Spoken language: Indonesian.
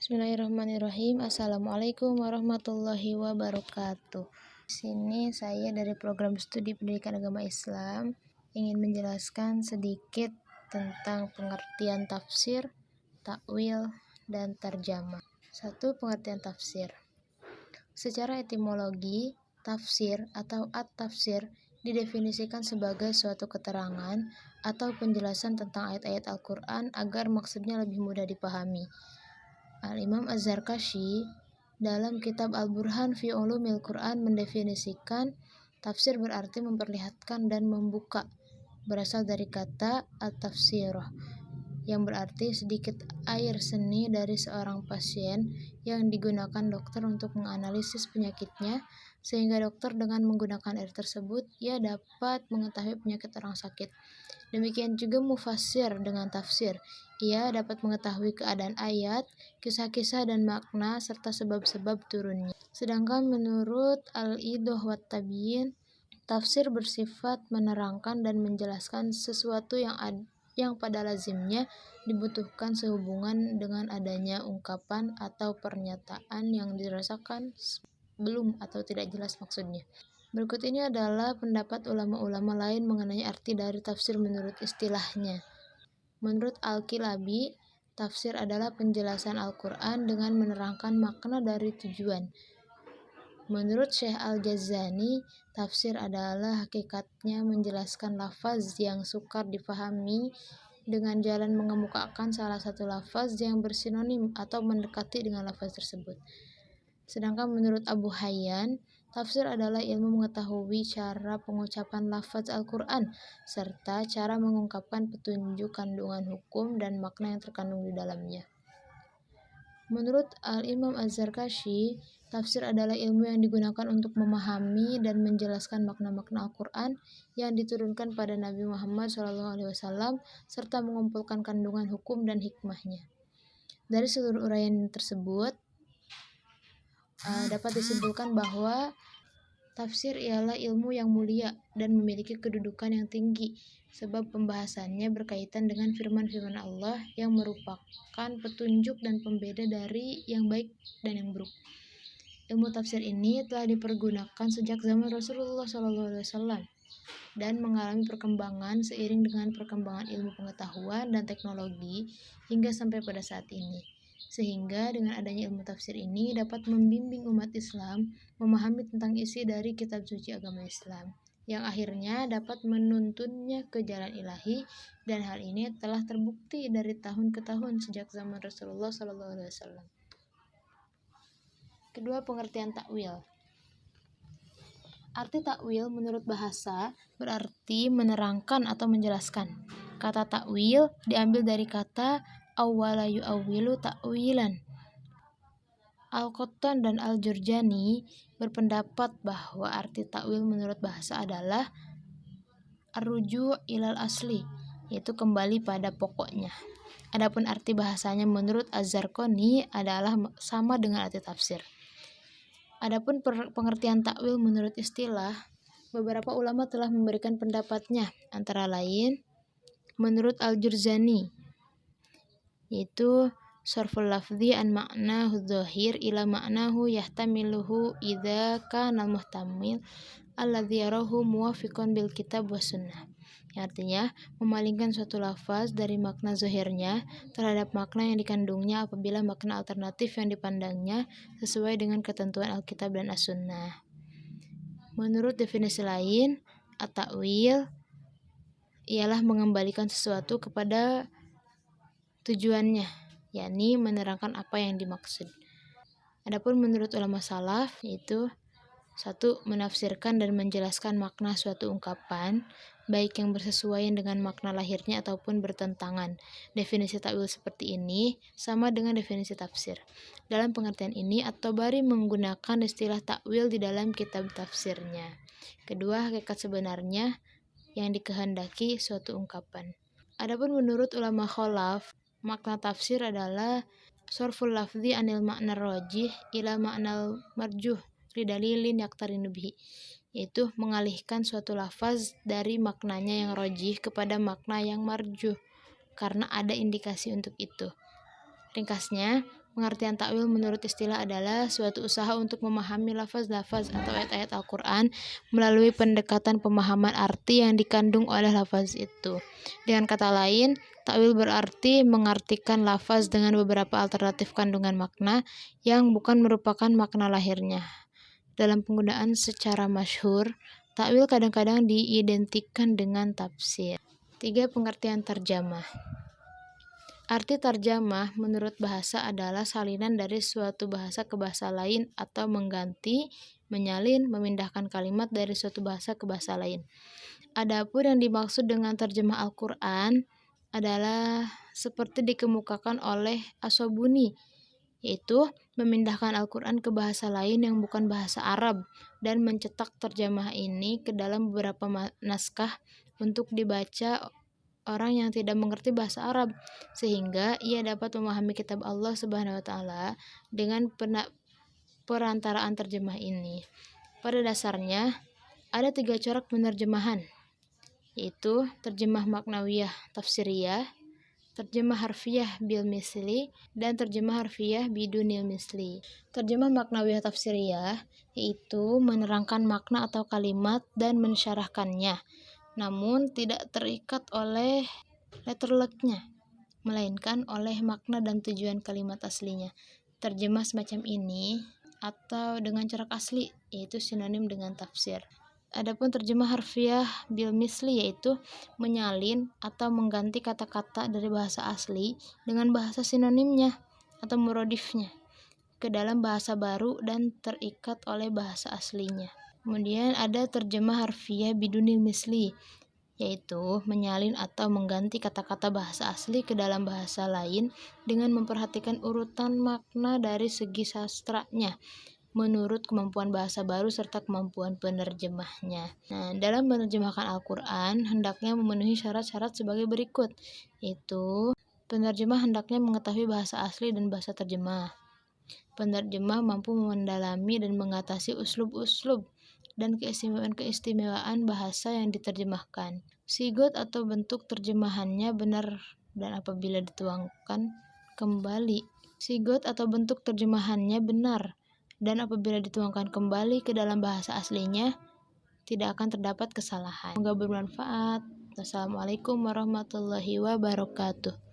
Bismillahirrahmanirrahim. Assalamualaikum warahmatullahi wabarakatuh. Di sini saya dari program studi pendidikan agama Islam ingin menjelaskan sedikit tentang pengertian tafsir, takwil, dan tarjamah. 1. Pengertian tafsir. Secara etimologi, tafsir atau at-tafsir didefinisikan sebagai suatu keterangan atau penjelasan tentang ayat-ayat Al-Quran agar maksudnya lebih mudah dipahami. Al-Imam Az-Zarkashi dalam kitab Al-Burhan fi Ulumil Quran mendefinisikan tafsir berarti memperlihatkan dan membuka, berasal dari kata at-tafsirah yang berarti sedikit air seni dari seorang pasien yang digunakan dokter untuk menganalisis penyakitnya, sehingga dokter dengan menggunakan air tersebut ia dapat mengetahui penyakit orang sakit. Demikian juga mufassir dengan tafsir, ia dapat mengetahui keadaan ayat, kisah-kisah dan makna serta sebab-sebab turunnya. Sedangkan menurut Al-Idah wat Tabyin, tafsir bersifat menerangkan dan menjelaskan sesuatu yang pada lazimnya dibutuhkan sehubungan dengan adanya ungkapan atau pernyataan yang dirasakan belum atau tidak jelas maksudnya. Berikut ini adalah pendapat ulama-ulama lain mengenai arti dari tafsir menurut istilahnya. Menurut Al-Kilabi, tafsir adalah penjelasan Al-Quran dengan menerangkan makna dari tujuan. Menurut Syekh Al-Jazani, tafsir adalah hakikatnya menjelaskan lafaz yang sukar difahami dengan jalan mengemukakan salah satu lafaz yang bersinonim atau mendekati dengan lafaz tersebut. Sedangkan menurut Abu Hayyan, tafsir adalah ilmu mengetahui cara pengucapan lafaz Al-Quran serta cara mengungkapkan petunjuk kandungan hukum dan makna yang terkandung di dalamnya. Menurut Al-Imam Az-Zarkashi, tafsir adalah ilmu yang digunakan untuk memahami dan menjelaskan makna-makna Al-Quran yang diturunkan pada Nabi Muhammad SAW serta mengumpulkan kandungan hukum dan hikmahnya. Dari seluruh uraian tersebut, dapat disimpulkan bahwa tafsir ialah ilmu yang mulia dan memiliki kedudukan yang tinggi sebab pembahasannya berkaitan dengan firman-firman Allah yang merupakan petunjuk dan pembeda dari yang baik dan yang buruk. Ilmu tafsir ini telah dipergunakan sejak zaman Rasulullah SAW dan mengalami perkembangan seiring dengan perkembangan ilmu pengetahuan dan teknologi hingga sampai pada saat ini. Sehingga dengan adanya ilmu tafsir ini dapat membimbing umat Islam memahami tentang isi dari kitab suci agama Islam, yang akhirnya dapat menuntunnya ke jalan ilahi, dan hal ini telah terbukti dari tahun ke tahun sejak zaman Rasulullah SAW. Kedua, pengertian takwil. Arti takwil menurut bahasa berarti menerangkan atau menjelaskan. Kata takwil diambil dari kata awwala yu'awwilu ta'wilan. Al-Qattan dan Al-Jurjani berpendapat bahwa arti takwil menurut bahasa adalah ar-ruju' ilal asli, yaitu kembali pada pokoknya. Adapun arti bahasanya menurut Az-Zarqani adalah sama dengan arti tafsir. Adapun pengertian takwil menurut istilah, beberapa ulama telah memberikan pendapatnya, antara lain menurut Al-Jurjani, yaitu sarful lafzi an ma'nahu dhahir ila ma'nahu yahtamiluhu idza kana al-muhtamil alladzi yarahu muwafiqan bil kitab was sunnah. Yang artinya memalingkan suatu lafaz dari makna zahirnya terhadap makna yang dikandungnya apabila makna alternatif yang dipandangnya sesuai dengan ketentuan Alkitab dan As-Sunnah. Menurut definisi lain, at-ta'wil ialah mengembalikan sesuatu kepada tujuannya, yakni menerangkan apa yang dimaksud. Adapun menurut ulama salaf, yaitu 1. Menafsirkan dan menjelaskan makna suatu ungkapan, baik yang bersesuaian dengan makna lahirnya ataupun bertentangan. Definisi takwil seperti ini sama dengan definisi tafsir. Dalam pengertian ini, At-Tabari menggunakan istilah takwil di dalam kitab tafsirnya. Kedua, hakikat sebenarnya yang dikehendaki suatu ungkapan. Adapun menurut ulama khalaf, makna tafsir adalah sarful lafzi anil makna rajih ila makna marjuh lidalilin yaktarinu bihi, yaitu mengalihkan suatu lafaz dari maknanya yang rajih kepada makna yang marjuh karena ada indikasi untuk itu. Ringkasnya, Pengertian takwil menurut istilah adalah suatu usaha untuk memahami lafaz-lafaz atau ayat-ayat Al-Quran melalui pendekatan pemahaman arti yang dikandung oleh lafaz itu. Dengan kata lain, takwil berarti mengartikan lafaz dengan beberapa alternatif kandungan makna yang bukan merupakan makna lahirnya. Dalam penggunaan secara masyhur, takwil kadang-kadang diidentikan dengan tafsir. 3. Pengertian tarjamah. Arti tarjamah menurut bahasa adalah salinan dari suatu bahasa ke bahasa lain atau mengganti, menyalin, memindahkan kalimat dari suatu bahasa ke bahasa lain. Adapun yang dimaksud dengan terjemah Al-Quran adalah seperti dikemukakan oleh Asobuni, yaitu memindahkan Al-Quran ke bahasa lain yang bukan bahasa Arab dan mencetak terjemah ini ke dalam beberapa naskah untuk dibaca orang yang tidak mengerti bahasa Arab, sehingga ia dapat memahami kitab Allah Subhanahu wa taala dengan perantaraan terjemah ini. Pada dasarnya ada 3 corak penerjemahan, yaitu terjemah maknawiyah tafsiriyah, terjemah harfiah bil misli, dan terjemah harfiah bidunil misli. Terjemah maknawiyah tafsiriyah yaitu menerangkan makna atau kalimat dan mensyarahkannya, namun tidak terikat oleh letterleknya, melainkan oleh makna dan tujuan kalimat aslinya. Terjemah semacam ini atau dengan corak asli yaitu sinonim dengan tafsir. Adapun terjemah harfiah bil misli yaitu menyalin atau mengganti kata-kata dari bahasa asli dengan bahasa sinonimnya atau muradifnya ke dalam bahasa baru dan terikat oleh bahasa aslinya. Kemudian ada terjemah harfiah bidunil misli, yaitu menyalin atau mengganti kata-kata bahasa asli ke dalam bahasa lain dengan memperhatikan urutan makna dari segi sastranya menurut kemampuan bahasa baru serta kemampuan penerjemahnya. Nah, dalam menerjemahkan Al-Quran hendaknya memenuhi syarat-syarat sebagai berikut, yaitu penerjemah hendaknya mengetahui bahasa asli dan bahasa terjemah. Penerjemah mampu mendalami dan mengatasi uslub-uslub dan keistimewaan bahasa yang diterjemahkan. Sigot atau bentuk terjemahannya benar dan apabila dituangkan kembali. Sigot atau bentuk terjemahannya benar dan apabila dituangkan kembali ke dalam bahasa aslinya tidak akan terdapat kesalahan. Semoga bermanfaat. Wassalamualaikum warahmatullahi wabarakatuh.